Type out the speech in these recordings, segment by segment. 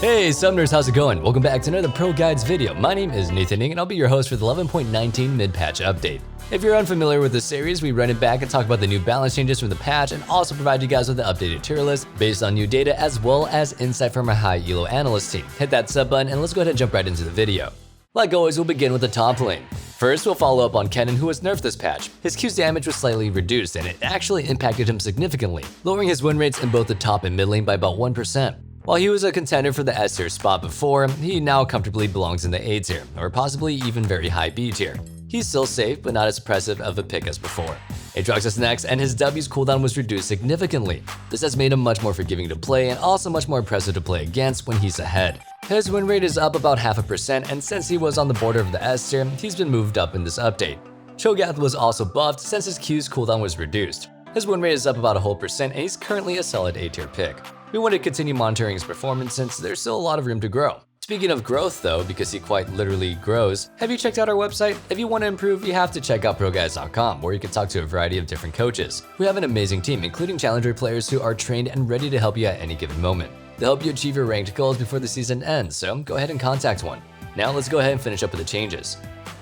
Hey Summoners, how's it going? Welcome back to another ProGuides video. My name is Nathan Ning and I'll be your host for the 11.19 mid-patch update. If you're unfamiliar with this series, we run it back and talk about the new balance changes from the patch and also provide you guys with the updated tier list based on new data as well as insight from our high elo analyst team. Hit that sub button and let's go ahead and jump right into the video. Like always, we'll begin with the top lane. First, we'll follow up on Kennen, who was nerfed this patch. His Q's damage was slightly reduced and it actually impacted him significantly, lowering his win rates in both the top and mid lane by about 1%. While he was a contender for the S tier spot before, he now comfortably belongs in the A tier, or possibly even very high B tier. He's still safe, but not as impressive of a pick as before. Aatrox is next, and his W's cooldown was reduced significantly. This has made him much more forgiving to play and also much more impressive to play against when he's ahead. His win rate is up about 0.5%, and since he was on the border of the S tier, he's been moved up in this update. Cho'Gath was also buffed since his Q's cooldown was reduced. His win rate is up about 0.5%, and he's currently a solid A tier pick. We want to continue monitoring his performance since there's still a lot of room to grow. Speaking of growth though, because he quite literally grows, have you checked out our website? If you want to improve, you have to check out ProGuides.com, where you can talk to a variety of different coaches. We have an amazing team, including challenger players who are trained and ready to help you at any given moment. They'll help you achieve your ranked goals before the season ends, so go ahead and contact one. Now let's go ahead and finish up with the changes.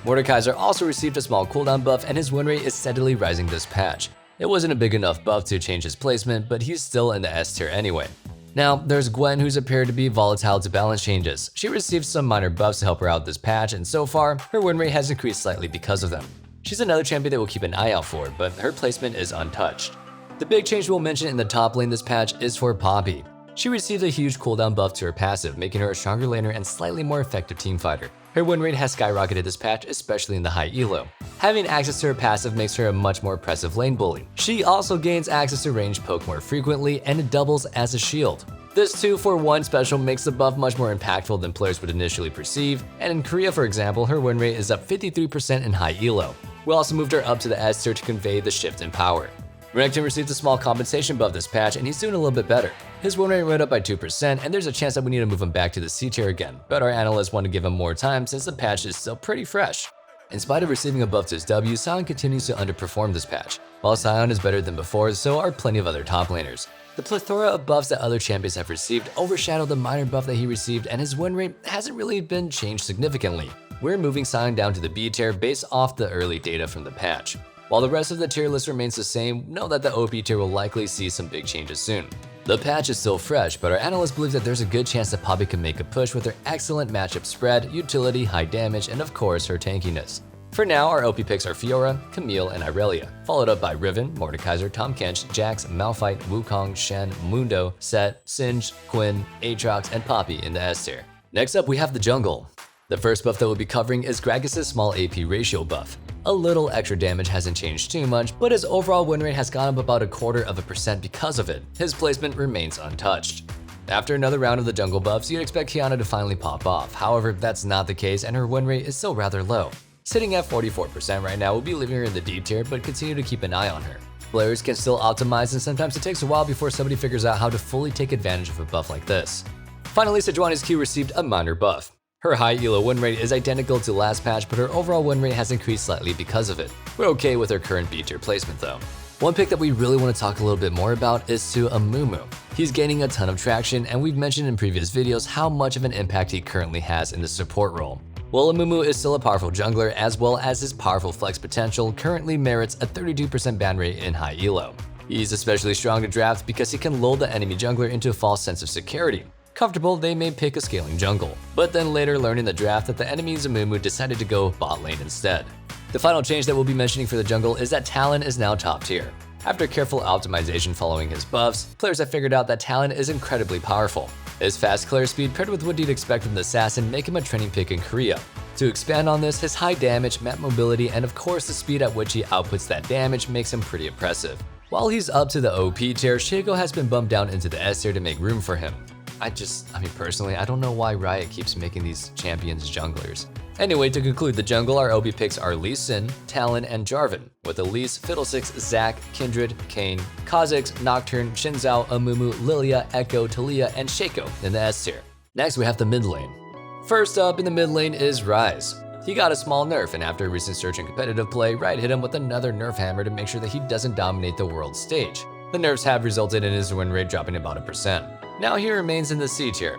Mordekaiser also received a small cooldown buff and his win rate is steadily rising this patch. It wasn't a big enough buff to change his placement, but he's still in the S tier anyway. Now, there's Gwen, who's appeared to be volatile to balance changes. She received some minor buffs to help her out this patch, and so far, her win rate has increased slightly because of them. She's another champion that we'll keep an eye out for, but her placement is untouched. The big change we'll mention in the top lane this patch is for Poppy. She received a huge cooldown buff to her passive, making her a stronger laner and slightly more effective teamfighter. Her win rate has skyrocketed this patch, especially in the high elo. Having access to her passive makes her a much more impressive lane bully. She also gains access to ranged poke more frequently, and it doubles as a shield. This 2-for-1 special makes the buff much more impactful than players would initially perceive, and in Korea for example, her win rate is up 53% in high elo. We also moved her up to the S tier to convey the shift in power. Renekton received a small compensation buff this patch and he's doing a little bit better. His win rate went up by 2% and there's a chance that we need to move him back to the C tier again, but our analysts want to give him more time since the patch is still pretty fresh. In spite of receiving a buff to his W, Sion continues to underperform this patch. While Sion is better than before, so are plenty of other top laners. The plethora of buffs that other champions have received overshadowed the minor buff that he received, and his win rate hasn't really been changed significantly. We're moving Sion down to the B tier based off the early data from the patch. While the rest of the tier list remains the same, know that the OP tier will likely see some big changes soon. The patch is still fresh, but our analysts believe that there's a good chance that Poppy can make a push with her excellent matchup spread, utility, high damage, and of course her tankiness. For now, our OP picks are Fiora, Camille, and Irelia, followed up by Riven, Mordekaiser, Tahm Kench, Jax, Malphite, Wukong, Shen, Mundo, Sett, Singed, Quinn, Aatrox, and Poppy in the S tier. Next up, we have the jungle. The first buff that we'll be covering is Gragas' small AP ratio buff. A little extra damage hasn't changed too much, but his overall win rate has gone up about 0.25% because of it. His placement remains untouched. After another round of the jungle buffs, you'd expect Qiyana to finally pop off. However, that's not the case and her win rate is still rather low. Sitting at 44% right now, we'll be leaving her in the D tier, but continue to keep an eye on her. Players can still optimize and sometimes it takes a while before somebody figures out how to fully take advantage of a buff like this. Finally, Sejuani's Q received a minor buff. Her high elo win rate is identical to last patch, but her overall win rate has increased slightly because of it. We're okay with her current B tier placement though. One pick that we really want to talk a little bit more about is to Amumu. He's gaining a ton of traction and we've mentioned in previous videos how much of an impact he currently has in the support role. While Amumu is still a powerful jungler as well as his powerful flex potential currently merits a 32% ban rate in high elo. He's especially strong to draft because he can lull the enemy jungler into a false sense of security. Comfortable, they may pick a scaling jungle, but then later learn in the draft that the enemy's Amumu decided to go bot lane instead. The final change that we'll be mentioning for the jungle is that Talon is now top tier. After careful optimization following his buffs, players have figured out that Talon is incredibly powerful. His fast clear speed paired with what you'd expect from the assassin make him a trending pick in Korea. To expand on this, his high damage, map mobility, and of course the speed at which he outputs that damage makes him pretty impressive. While he's up to the OP tier, Shaco has been bumped down into the S tier to make room for him. Personally, I don't know why Riot keeps making these champions junglers. Anyway, to conclude the jungle, our OP picks are Lee Sin, Talon, and Jarvan, with Elise, Fiddlesticks, Zac, Kindred, Kayn, Kha'Zix, Nocturne, Xin Zhao, Amumu, Lilia, Echo, Taliyah, and Shaco in the S tier. Next, we have the mid lane. First up in the mid lane is Ryze. He got a small nerf, and after a recent surge in competitive play, Riot hit him with another nerf hammer to make sure that he doesn't dominate the world stage. The nerfs have resulted in his win rate dropping about 1%. Now he remains in the C tier.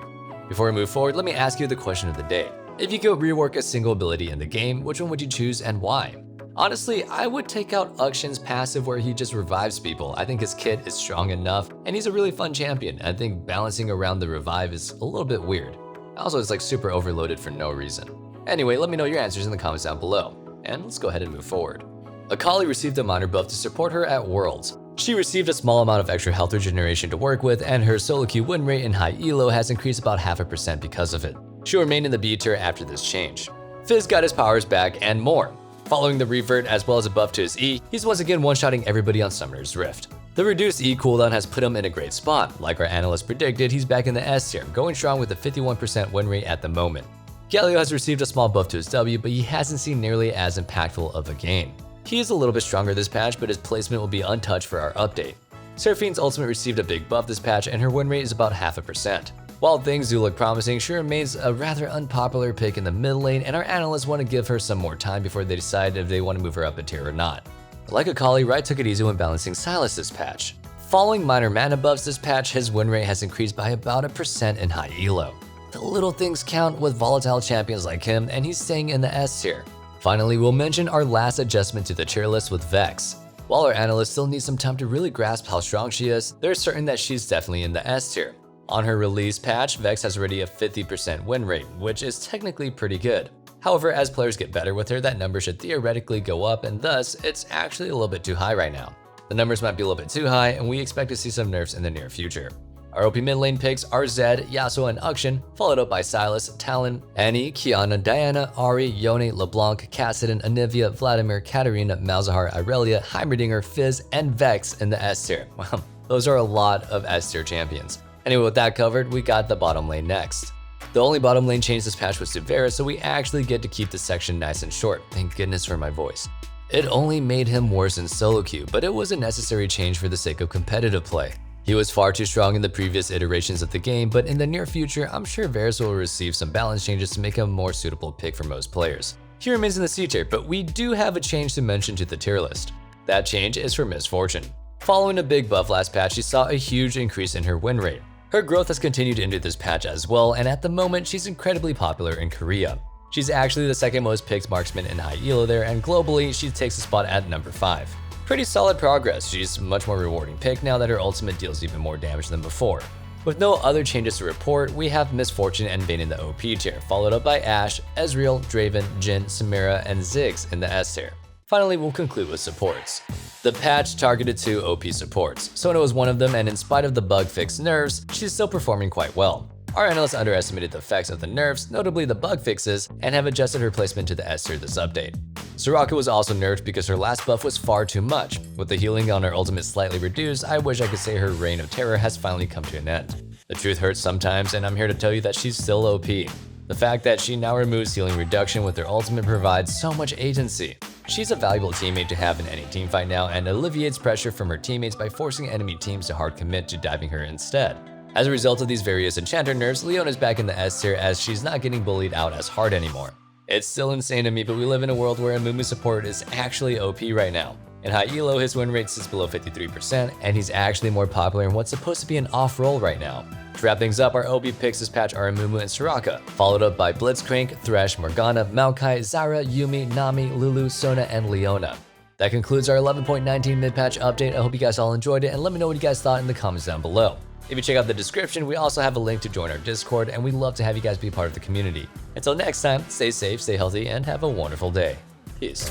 Before we move forward, let me ask you the question of the day. If you could rework a single ability in the game, which one would you choose and why? Honestly, I would take out Ukshin's passive where he just revives people. I think his kit is strong enough, and he's a really fun champion. I think balancing around the revive is a little bit weird. Also, it's like super overloaded for no reason. Anyway, let me know your answers in the comments down below. And let's go ahead and move forward. Akali received a minor buff to support her at Worlds. She received a small amount of extra health regeneration to work with, and her solo queue win rate in high elo has increased about 0.5% because of it. She'll remain in the B tier after this change. Fizz got his powers back and more. Following the revert as well as a buff to his E, he's once again one-shotting everybody on Summoner's Rift. The reduced E cooldown has put him in a great spot. Like our analyst predicted, he's back in the S tier, going strong with a 51% win rate at the moment. Galio has received a small buff to his W, but he hasn't seen nearly as impactful of a gain. He is a little bit stronger this patch, but his placement will be untouched for our update. Seraphine's ultimate received a big buff this patch, and her win rate is about 0.5%. While things do look promising, she remains a rather unpopular pick in the mid lane, and our analysts want to give her some more time before they decide if they want to move her up a tier or not. Like Akali, Riot took it easy when balancing Sylas this patch. Following minor mana buffs this patch, his win rate has increased by about 1% in high elo. The little things count with volatile champions like him, and he's staying in the S tier. Finally, we'll mention our last adjustment to the tier list with Vex. While our analysts still need some time to really grasp how strong she is, they're certain that she's definitely in the S tier. On her release patch, Vex has already a 50% win rate, which is technically pretty good. However, as players get better with her, that number should theoretically go up, and thus, it's actually a little bit too high right now. The numbers might be a little bit too high, and we expect to see some nerfs in the near future. Our OP mid lane picks are Zed, Yasuo, and Ukshin, followed up by Sylas, Talon, Annie, Kiana, Diana, Ahri, Yone, LeBlanc, Kassadin, Anivia, Vladimir, Katarina, Malzahar, Irelia, Heimerdinger, Fizz, and Vex in the S tier. Wow, those are a lot of S tier champions. Anyway, with that covered, we got the bottom lane next. The only bottom lane change this patch was to Varus, so we actually get to keep this section nice and short. Thank goodness for my voice. It only made him worse in solo queue, but it was a necessary change for the sake of competitive play. He was far too strong in the previous iterations of the game, but in the near future, I'm sure Varus will receive some balance changes to make him a more suitable pick for most players. He remains in the C tier, but we do have a change to mention to the tier list. That change is for Misfortune. Following a big buff last patch, she saw a huge increase in her win rate. Her growth has continued into this patch as well, and at the moment, she's incredibly popular in Korea. She's actually the second most picked marksman in high elo there, and globally, she takes a spot at number 5. Pretty solid progress. She's a much more rewarding pick now that her ultimate deals even more damage than before. With no other changes to report, we have Misfortune and Vayne in the OP tier, followed up by Ashe, Ezreal, Draven, Jhin, Samira, and Ziggs in the S tier. Finally, we'll conclude with supports. The patch targeted 2 OP supports. Sona was one of them, and in spite of the bug fix nerfs, she's still performing quite well. Our analysts underestimated the effects of the nerfs, notably the bug fixes, and have adjusted her placement to the S tier this update. Soraka was also nerfed because her last buff was far too much. With the healing on her ultimate slightly reduced, I wish I could say her reign of terror has finally come to an end. The truth hurts sometimes, and I'm here to tell you that she's still OP. The fact that she now removes healing reduction with her ultimate provides so much agency. She's a valuable teammate to have in any teamfight now and alleviates pressure from her teammates by forcing enemy teams to hard commit to diving her instead. As a result of these various enchanter nerfs, Leona's back in the S tier as she's not getting bullied out as hard anymore. It's still insane to me, but we live in a world where a Mumu support is actually OP right now. In high elo, his win rate sits below 53%, and he's actually more popular in what's supposed to be an off role right now. To wrap things up, our OP picks this patch are Mumu and Soraka, followed up by Blitzcrank, Thresh, Morgana, Maokai, Zara, Yumi, Nami, Lulu, Sona, and Leona. That concludes our 11.19 mid-patch update. I hope you guys all enjoyed it, and let me know what you guys thought in the comments down below. If you check out the description, we also have a link to join our Discord, and we'd love to have you guys be part of the community. Until next time, stay safe, stay healthy, and have a wonderful day. Peace.